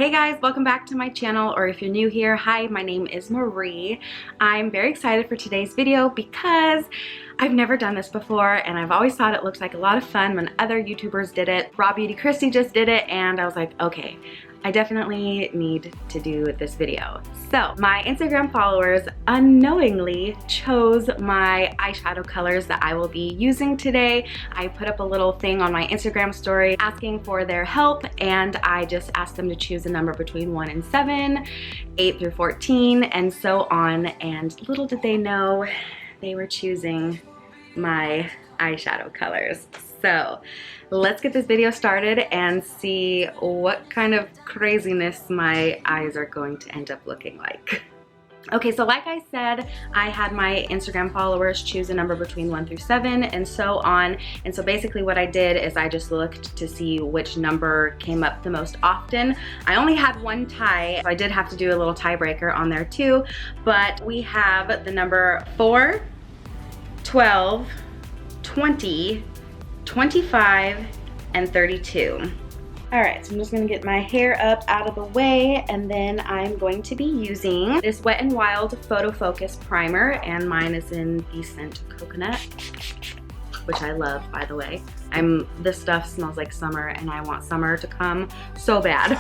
Hey guys, welcome back to my channel, or if you're new here, hi, my name is Marie. I'm very excited for today's video because I've never done this before and I've always thought it looked like a lot of fun when other YouTubers did it. Raw Beauty Christy just did it and I was like, okay, I definitely need to do this video. So my Instagram followers unknowingly chose my eyeshadow colors that I will be using today. I put up a little thing on my Instagram story asking for their help, and I just asked them to choose a number between 1 and 7, 8 through 14, and so on. And little did they know they were choosing my eyeshadow colors. So let's get this video started and see what kind of craziness my eyes are going to end up looking like. Okay, so like I said, I had my Instagram followers choose a number between 1 through 7 and so on. And so basically what I did is I just looked to see which number came up the most often. I only had one tie, so I did have to do a little tiebreaker on there too. But we have the number 4, 12, 20, 25, and 32. All right, so I'm just gonna get my hair up out of the way, and then I'm going to be using this Wet n Wild Photo Focus Primer, and mine is in the scent Coconut, which I love, by the way. This stuff smells like summer and I want summer to come so bad.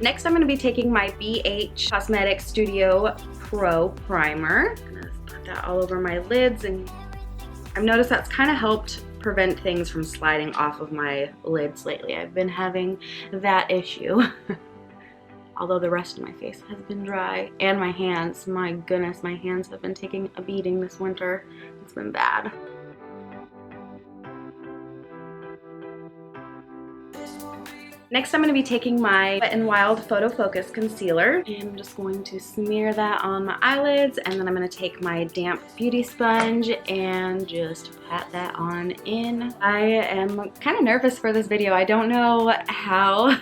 Next, I'm gonna be taking my BH Cosmetics Studio Pro Primer. I'm gonna put that all over my lids, and I've noticed that's kind of helped prevent things from sliding off of my lids lately. I've been having that issue. Although the rest of my face has been dry, and my hands, my goodness, my hands have been taking a beating this winter. It's been bad. Next, I'm going to be taking my Wet n Wild Photo Focus Concealer, and I'm just going to smear that on my eyelids, and then I'm going to take my damp beauty sponge and just pat that on in. I am kind of nervous for this video. I don't know how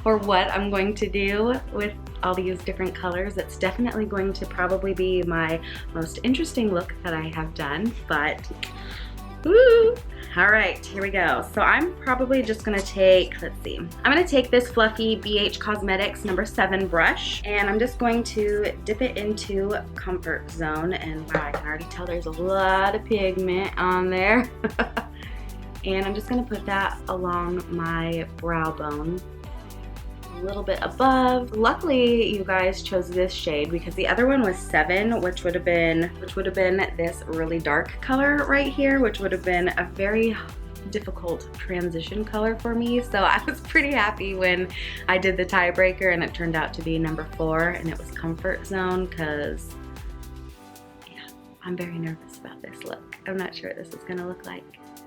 or what I'm going to do with all these different colors. It's definitely going to probably be my most interesting look that I have done, but woo! All right, here we go. So I'm probably just gonna take, let's see. I'm gonna take this fluffy BH Cosmetics number 7 brush, and I'm just going to dip it into Comfort Zone. And wow, I can already tell there's a lot of pigment on there. And I'm just gonna put that along my brow bone, a little bit above. Luckily, you guys chose this shade because the other one was 7, which would have been this really dark color right here, which would have been a very difficult transition color for me. So I was pretty happy when I did the tiebreaker and it turned out to be number 4, and it was Comfort Zone, because yeah, I'm very nervous about this look. I'm not sure what this is gonna look like.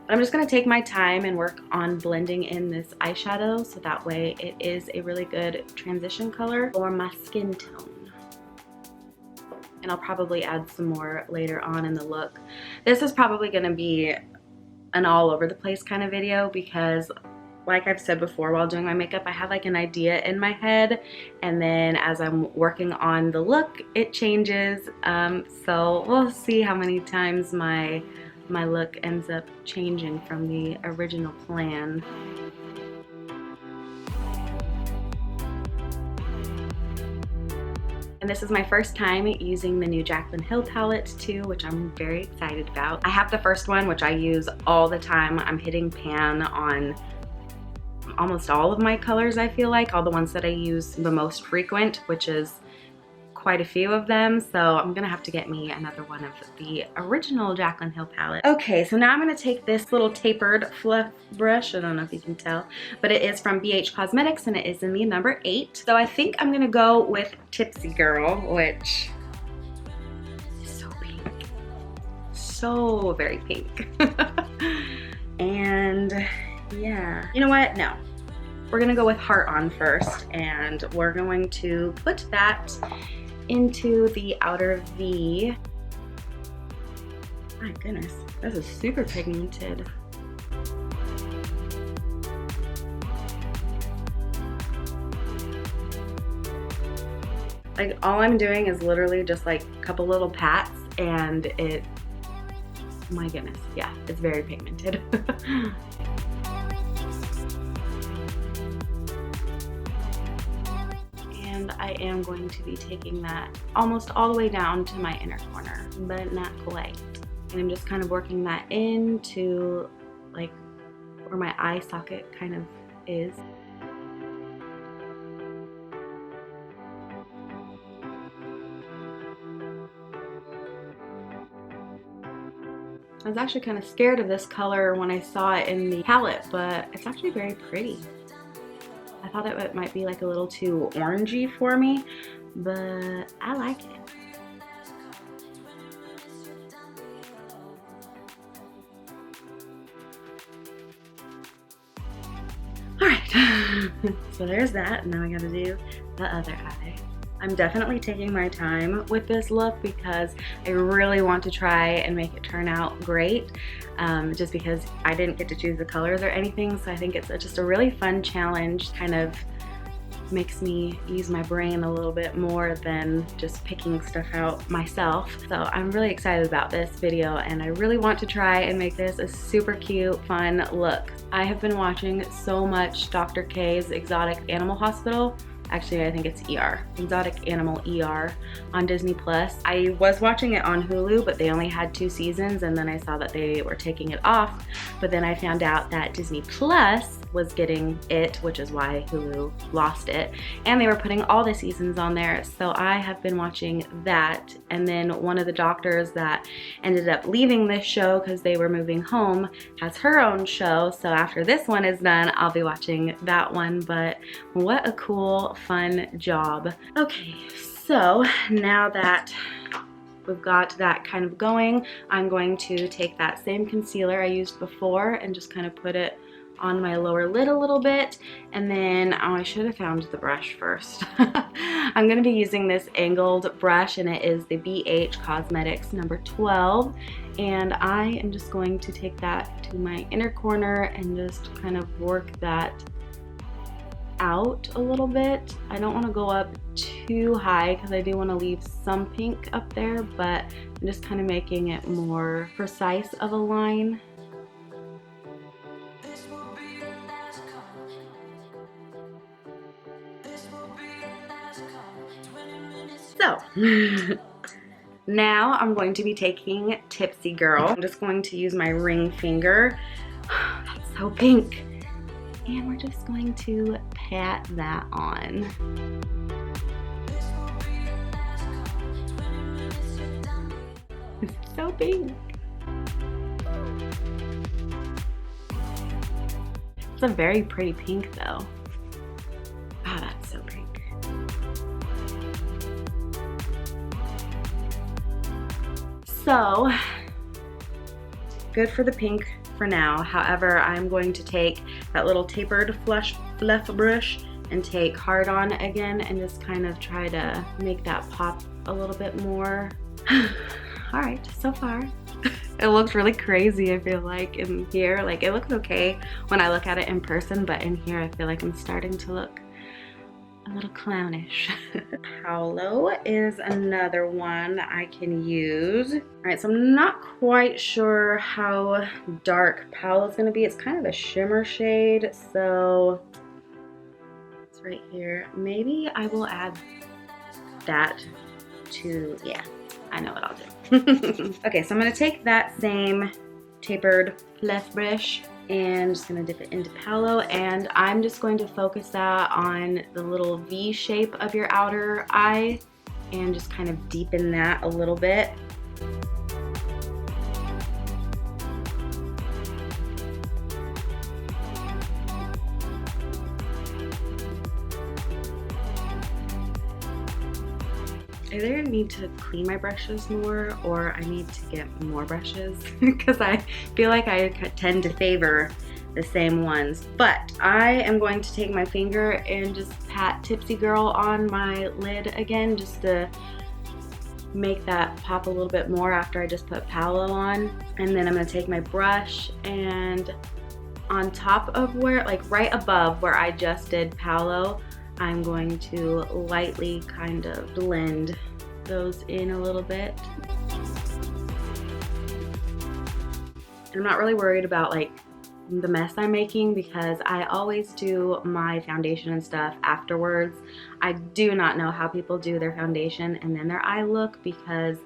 But I'm just gonna take my time and work on blending in this eyeshadow so that way it is a really good transition color for my skin tone. And I'll probably add some more later on in the look. This is probably gonna be an all over the place kind of video because, like I've said before, while doing my makeup, I have like an idea in my head, and then as I'm working on the look, it changes. So we'll see how many times my look ends up changing from the original plan. And this is my first time using the new JACLYN Hill palette too, which I'm very excited about. I have the first one, which I use all the time. I'm hitting pan on almost all of my colors, I feel like, all the ones that I use the most frequent, which is quite a few of them. So I'm gonna have to get me another one of the original JACLYN Hill palette. Okay, so now I'm gonna take this little tapered fluff brush. I don't know if you can tell, but it is from BH Cosmetics and it is in the number 8. So I think I'm gonna go with Tipsy Girl, which is so pink. So very pink. And yeah, you know what? No. We're gonna go with Heart On first, and we're going to put that into the outer V. My goodness, this is super pigmented. Like, all I'm doing is literally just like a couple little pats, and it, my goodness, yeah, it's very pigmented. I am going to be taking that almost all the way down to my inner corner, but not quite. And I'm just kind of working that into like where my eye socket kind of is. I was actually kind of scared of this color when I saw it in the palette, but it's actually very pretty. I thought it might be like a little too orangey for me, but I like it. Alright, so there's that. Now I gotta do the other eye. I'm definitely taking my time with this look because I really want to try and make it turn out great, just because I didn't get to choose the colors or anything, so I think it's just a really fun challenge. Kind of makes me use my brain a little bit more than just picking stuff out myself. So I'm really excited about this video, and I really want to try and make this a super cute, fun look. I have been watching so much Dr. K's Exotic Animal Hospital. Actually, I think it's ER, Exotic Animal ER on Disney Plus. I was watching it on Hulu, but they only had 2 seasons, and then I saw that they were taking it off. But then I found out that Disney Plus was getting it, which is why Hulu lost it. And they were putting all the seasons on there, so I have been watching that. And then one of the doctors that ended up leaving this show because they were moving home has her own show. So after this one is done, I'll be watching that one. But what a cool, fun job. Okay, so now that we've got that kind of going, I'm going to take that same concealer I used before and just kind of put it on my lower lid a little bit. And then, oh, I should have found the brush first. I'm going to be using this angled brush, and it is the BH Cosmetics number 12. And I am just going to take that to my inner corner and just kind of work that out a little bit. I don't want to go up too high because I do want to leave some pink up there, but I'm just kind of making it more precise of a line. So now I'm going to be taking Tipsy Girl. I'm just going to use my ring finger. That's so pink. And we're just going to pat that on. It's so pink. It's a very pretty pink though. Wow, that's so pink. So, good for the pink for now. However, I'm going to take that little tapered fluff brush and take Hard On again and just kind of try to make that pop a little bit more. All right, so far it looks really crazy. I feel like in here, like it looks okay when I look at it in person, but in here I feel like I'm starting to look a little clownish. Paolo is another one I can use. All right, so I'm not quite sure how dark Paolo's gonna be. It's kind of a shimmer shade, so it's right here. Maybe I will add that to, yeah, I know what I'll do. Okay, so I'm gonna take that same tapered fluff brush and just gonna dip it into Paolo, and I'm just going to focus that on the little V shape of your outer eye and just kind of deepen that a little bit. I either need to clean my brushes more or I need to get more brushes because I feel like I tend to favor the same ones. But I am going to take my finger and just pat Tipsy Girl on my lid again just to make that pop a little bit more after I just put Paolo on. And then I'm going to take my brush and on top of where, like right above where I just did Paolo, I'm going to lightly kind of blend those in a little bit. And I'm not really worried about like the mess I'm making, because I always do my foundation and stuff afterwards. I do not know how people do their foundation and then their eye look, because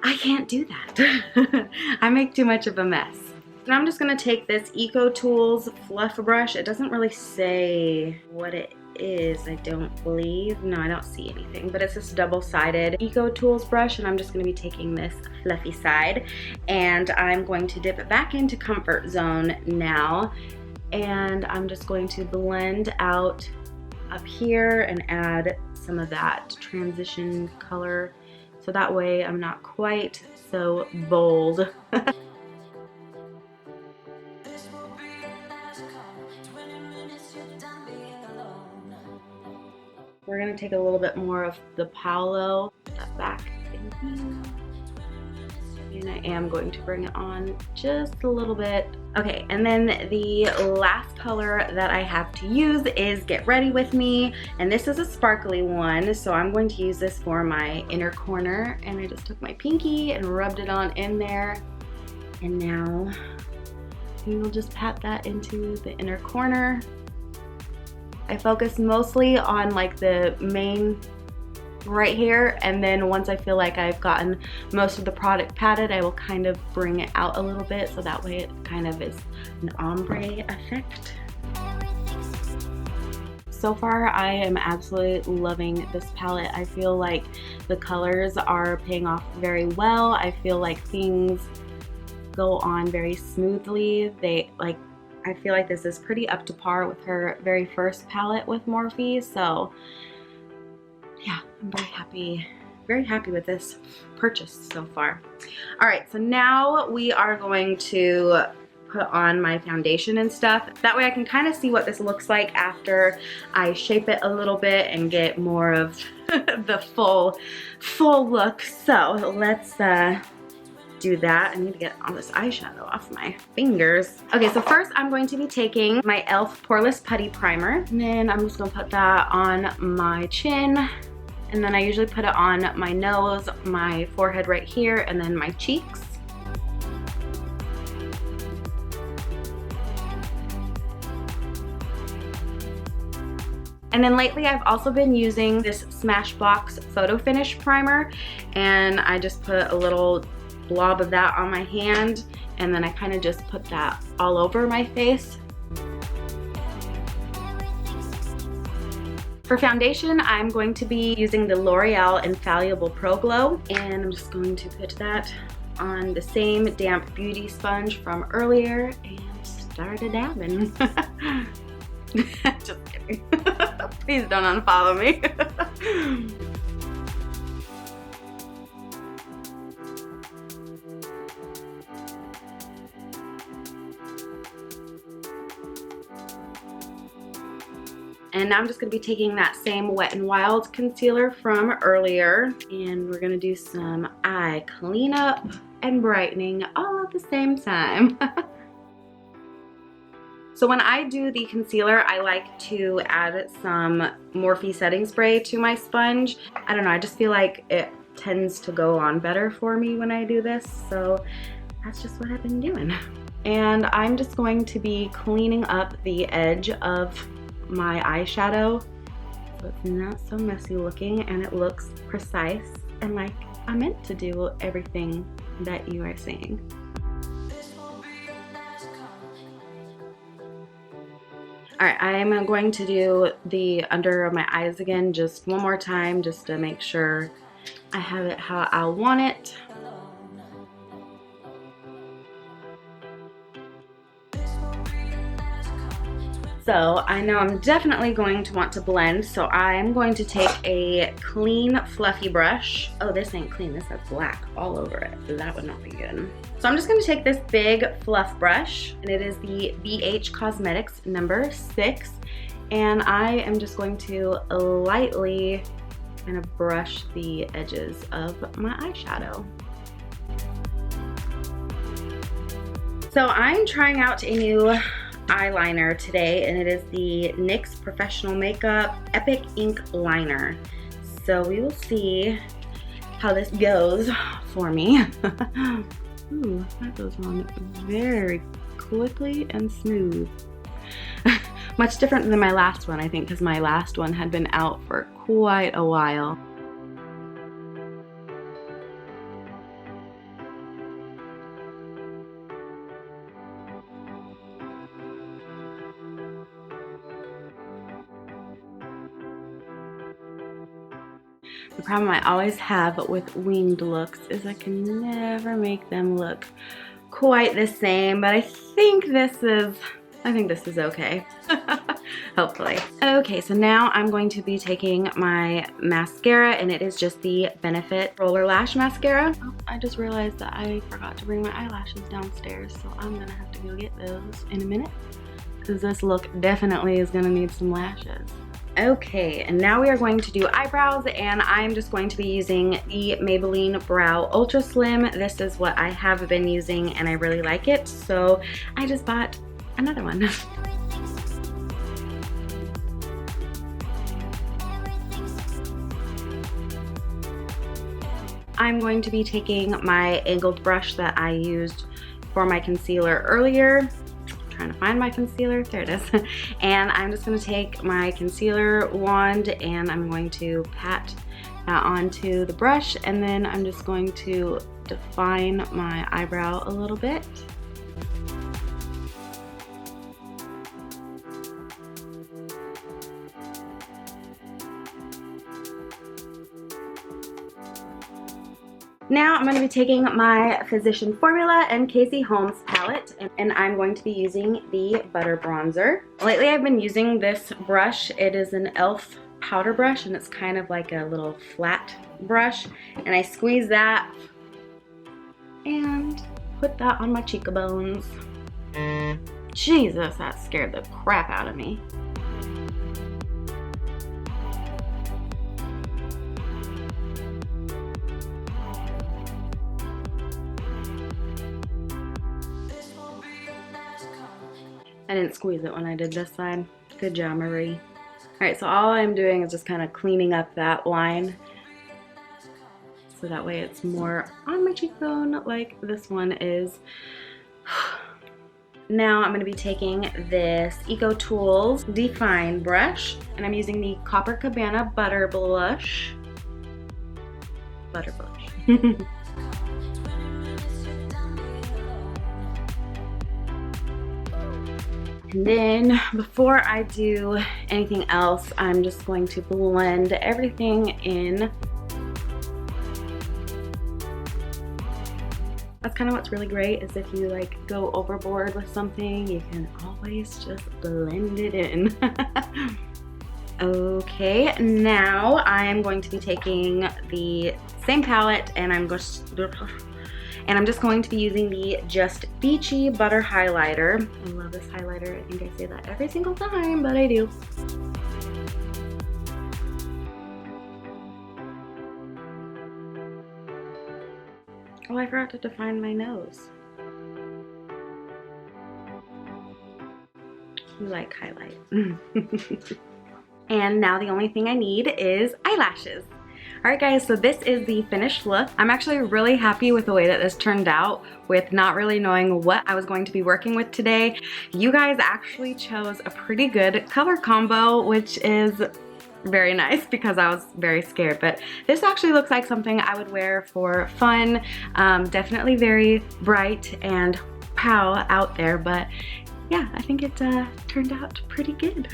I can't do that. I make too much of a mess. And I'm just gonna take this Eco Tools fluff brush. It doesn't really say what it is, I don't believe. No, I don't see anything, but it's this double-sided Eco Tools brush, and I'm just gonna be taking this fluffy side, and I'm going to dip it back into Comfort Zone now, and I'm just going to blend out up here and add some of that transition color, so that way I'm not quite so bold. We're gonna take a little bit more of the Paolo back in here. And I am going to bring it on just a little bit. Okay, and then the last color that I have to use is Get Ready With Me. And this is a sparkly one, so I'm going to use this for my inner corner. And I just took my pinky and rubbed it on in there. And now we will just pat that into the inner corner. I focus mostly on like the main right here, and then once I feel like I've gotten most of the product patted, I will kind of bring it out a little bit, so that way it kind of is an ombre effect. So far, I am absolutely loving this palette. I feel like the colors are paying off very well. I feel like things go on very smoothly. I feel like this is pretty up to par with her very first palette with Morphe, so yeah, I'm very happy with this purchase so far. All right, so now we are going to put on my foundation and stuff. That way I can kind of see what this looks like after I shape it a little bit and get more of the full look. So let's do that. I need to get all this eyeshadow off my fingers. Okay, so first I'm going to be taking my e.l.f. Poreless Putty Primer, and then I'm just gonna put that on my chin, and then I usually put it on my nose, my forehead right here, and then my cheeks. And then lately I've also been using this Smashbox Photo Finish Primer, and I just put a little blob of that on my hand, and then I kind of just put that all over my face. For foundation, I'm going to be using the L'Oreal Infallible Pro Glow, and I'm just going to put that on the same damp beauty sponge from earlier and start a dabbing. Just kidding. Please don't unfollow me. And now I'm just gonna be taking that same Wet n Wild concealer from earlier, and we're gonna do some eye cleanup and brightening all at the same time. So when I do the concealer, I like to add some Morphe setting spray to my sponge. I don't know, I just feel like it tends to go on better for me when I do this, so that's just what I've been doing. And I'm just going to be cleaning up the edge of my eyeshadow so it's not so messy looking and it looks precise and like I meant to do everything that you are seeing. Alright, I'm going to do the under of my eyes again just one more time, just to make sure I have it how I want it. So I know I'm definitely going to want to blend, so I'm going to take a clean fluffy brush. Oh, this ain't clean, this has black all over it. That would not be good. So I'm just going to take this big fluff brush, and it is the BH Cosmetics number 6, and I am just going to lightly kind of brush the edges of my eyeshadow. So I'm trying out a new eyeliner today, and it is the NYX Professional Makeup Epic Ink Liner. So we will see how this goes for me. Ooh, that goes on very quickly and smooth. Much different than my last one, I think, because my last one had been out for quite a while. The problem I always have with winged looks is I can never make them look quite the same, but I think this is okay. Hopefully. Okay, so now I'm going to be taking my mascara, and it is just the Benefit Roller Lash Mascara. Oh, I just realized that I forgot to bring my eyelashes downstairs, so I'm gonna have to go get those in a minute, because this look definitely is gonna need some lashes. Okay, and now we are going to do eyebrows, and I'm just going to be using the Maybelline Brow Ultra Slim. This is what I have been using, and I really like it, so I just bought another one. I'm going to be taking my angled brush that I used for my concealer earlier. Trying to find my concealer, there it is. And I'm just going to take my concealer wand and I'm going to pat that onto the brush, and then I'm just going to define my eyebrow a little bit. Now I'm going to be taking my Physician Formula and Casey Holmes palette, and I'm going to be using the Butter Bronzer. Lately I've been using this brush. It is an e.l.f. powder brush, and it's kind of like a little flat brush. And I squeeze that and put that on my cheekbones. Jesus, that scared the crap out of me. I didn't squeeze it when I did this side. Good job, Marie. Alright, so all I'm doing is just kind of cleaning up that line, so that way it's more on my cheekbone like this one is. Now I'm going to be taking this Eco Tools Define brush, and I'm using the Copacabana Butter Blush. Butter Blush. And then before I do anything else, I'm just going to blend everything in. That's kind of what's really great, is if you like go overboard with something, you can always just blend it in. Okay, now I'm going to be taking the same palette, and I'm just going to be using the Just Beachy Butter Highlighter. I love this highlighter. I think I say that every single time, but I do. Oh, I forgot to define my nose. You like highlight. And now the only thing I need is eyelashes. Alright guys, so this is the finished look. I'm actually really happy with the way that this turned out, with not really knowing what I was going to be working with today. You guys actually chose a pretty good color combo, which is very nice because I was very scared. But this actually looks like something I would wear for fun. Definitely very bright and pow out there, but yeah, I think it turned out pretty good.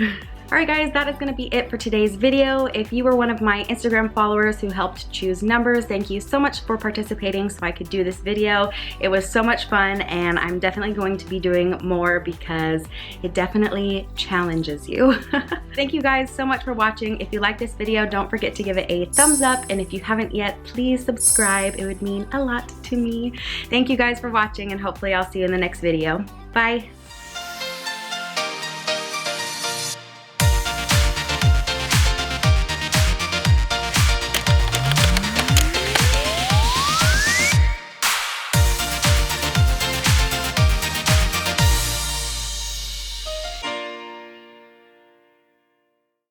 Alright guys, that is going to be it for today's video. If you were one of my Instagram followers who helped choose numbers, thank you so much for participating so I could do this video. It was so much fun, and I'm definitely going to be doing more because it definitely challenges you. Thank you guys so much for watching. If you like this video, don't forget to give it a thumbs up, and if you haven't yet, please subscribe. It would mean a lot to me. Thank you guys for watching, and hopefully I'll see you in the next video. Bye!